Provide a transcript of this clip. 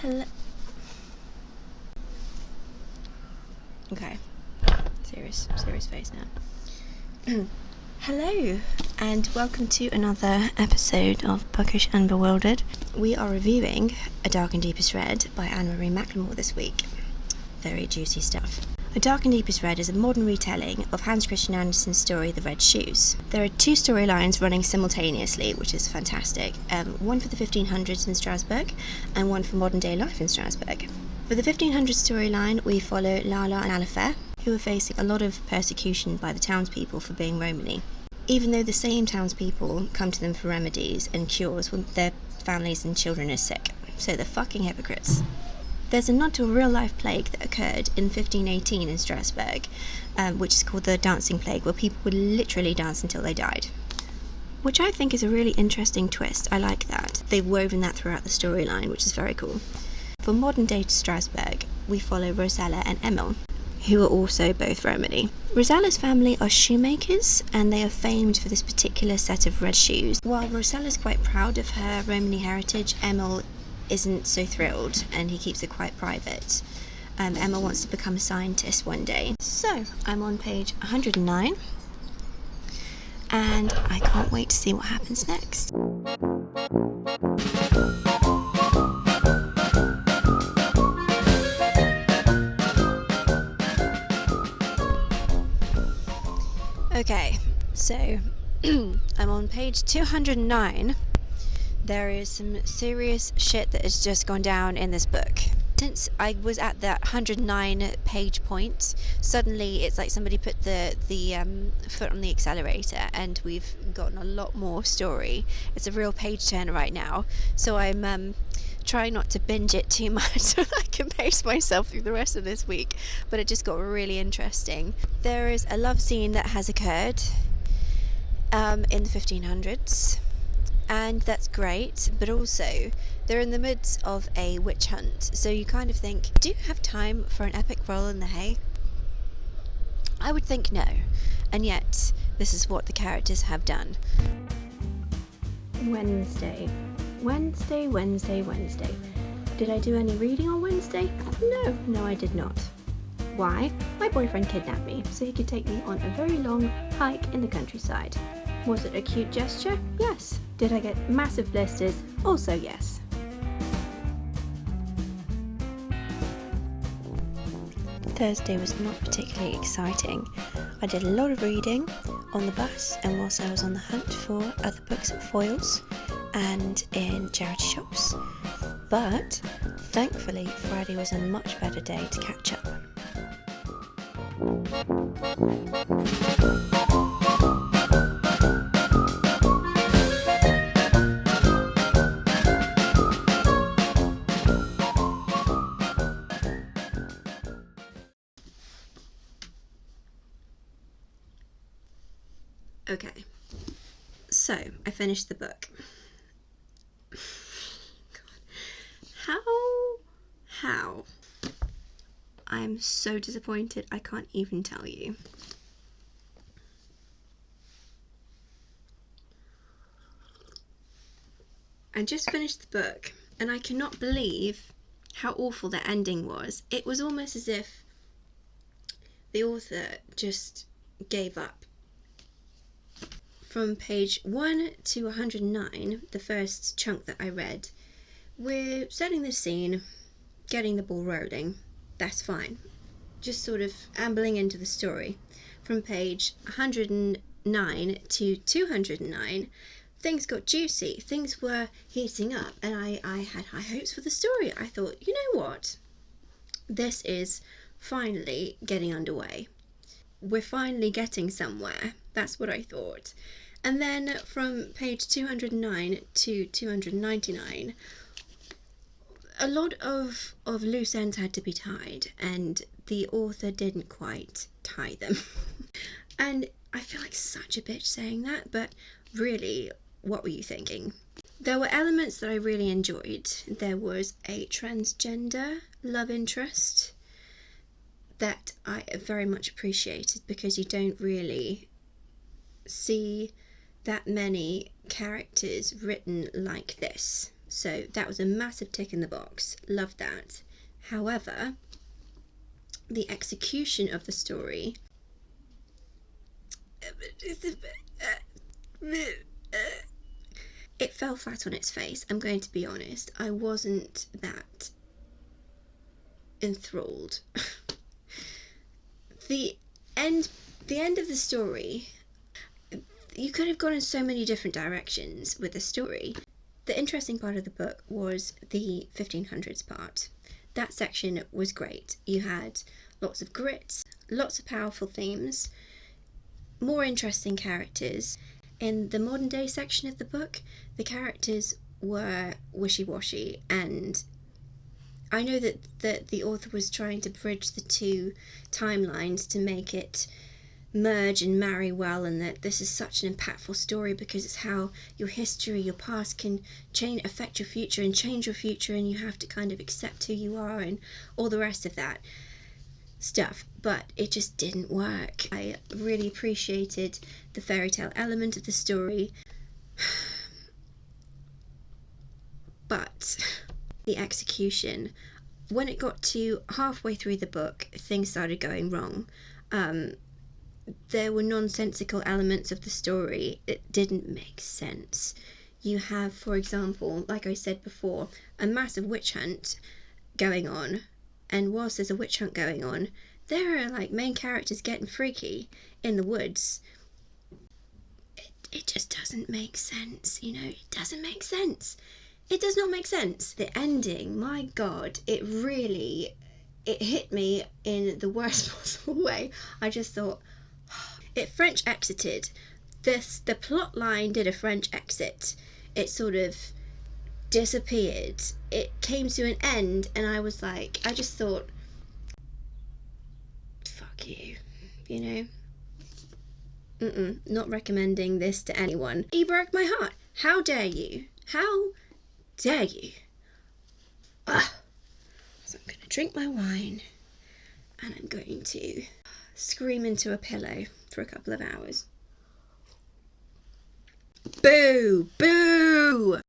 Hello. Okay. Serious face now. Hello, and welcome to another episode of Bookish and Bewildered. We are reviewing A Dark and Deepest Red by Anne-Marie McLemore this week. Very juicy stuff. A Dark and Deepest Red is a modern retelling of Hans Christian Andersen's story The Red Shoes. There are two storylines running simultaneously, which is fantastic. One for the 1500s in Strasbourg, and one for modern day life in Strasbourg. For the 1500s storyline, we follow Lala and Alifer, who are facing a lot of persecution by the townspeople for being Romany, even though the same townspeople come to them for remedies and cures when their families and children are sick. So they're fucking hypocrites. There's a nod to a real-life plague that occurred in 1518 in Strasbourg, which is called the Dancing Plague, where people would literally dance until they died. Which I think is a really interesting twist. I like that. They've woven that throughout the storyline, which is very cool. For modern-day Strasbourg, we follow Rosella and Emil, who are also both Romany. Rosella's family are shoemakers, and they are famed for this particular set of red shoes. While Rosella's quite proud of her Romany heritage, Emil isn't so thrilled, and he keeps it quite private. Emma wants to become a scientist one day. So, I'm on page 109, and I can't wait to see what happens next. Okay, so I'm on page 209. There is some serious shit that has just gone down in this book. Since I was at that 109 page point, suddenly it's like somebody put the foot on the accelerator, and we've gotten a lot more story. It's a real page turner right now, so I'm trying not to binge it too much so that I can pace myself through the rest of this week, but it just got really interesting. There is a love scene that has occurred in the 1500s. And that's great, but also they're in the midst of a witch hunt, so you kind of think, do you have time for an epic roll in the hay? I would think no, and yet this is what the characters have done. Wednesday. Did I do any reading on Wednesday? No, I did not. Why? My boyfriend kidnapped me so he could take me on a very long hike in the countryside. Was it a cute gesture? Yes. Did I get massive blisters? Also yes. Thursday was not particularly exciting. I did a lot of reading on the bus and whilst I was on the hunt for other books at foils and in charity shops. But thankfully Friday was a much better day to catch up. Okay, so I finished the book. God. How? I'm so disappointed, I can't even tell you. I just finished the book, and I cannot believe how awful the ending was. It was almost as if the author just gave up. From page 1 to 109, the first chunk that I read, we're setting the scene, getting the ball rolling. That's fine. Just sort of ambling into the story. From page 109 to 209, things got juicy. Things were heating up, and I had high hopes for the story. I thought, you know what? This is finally getting underway. We're finally getting somewhere. That's what I thought. And then from page 209 to 299, a lot of loose ends had to be tied, and the author didn't quite tie them. And I feel like such a bitch saying that, but really, what were you thinking? There were elements that I really enjoyed. There was a transgender love interest that I very much appreciated, because you don't really see that many characters written like this. So that was a massive tick in the box. Loved that. However, the execution of the story it fell flat on its face. I'm going to be honest. I wasn't that enthralled. the end of the story, you could have gone in so many different directions with the story. The interesting part of the book was the 1500s part. That section was great. You had lots of grit, lots of powerful themes, more interesting characters. In the modern day section of the book, the characters were wishy-washy, and I know that the author was trying to bridge the two timelines to make it merge and marry well, and that this is such an impactful story because it's how your history, your past can affect your future and change your future, and you have to kind of accept who you are and all the rest of that stuff. But it just didn't work. I really appreciated the fairy tale element of the story, but the execution, when it got to halfway through the book, things started going wrong. There were nonsensical elements of the story. It didn't make sense. You have, for example, like I said before, a massive witch hunt going on, and whilst there's a witch hunt going on, there are like main characters getting freaky in the woods. It just doesn't make sense, you know. It doesn't make sense. It does not make sense. The ending, my God, it hit me in the worst possible way. I just thought, it French exited. The plot line did a French exit. It sort of disappeared. It came to an end, and I was like, I just thought, fuck you, you know. Not recommending this to anyone. You broke my heart. How dare you? How dare you? So I'm going to drink my wine, and I'm going to scream into a pillow for a couple of hours. Boo! Boo!